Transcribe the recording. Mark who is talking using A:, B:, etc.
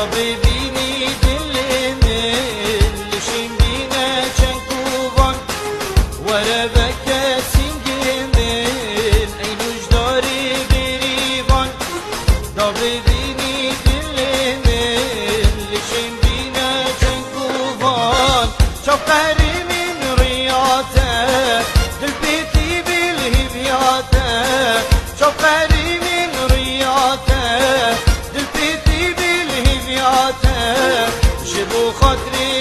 A: ببینی دل من لشین بینه چند کوبان وره بکسین گمن ای نجداری گریبان دا ببینی دل من لشین بینه چند کوبان شو قهری من ریاته دل بیتی بالهبیاته شو قهری من ریاته جبو خاطري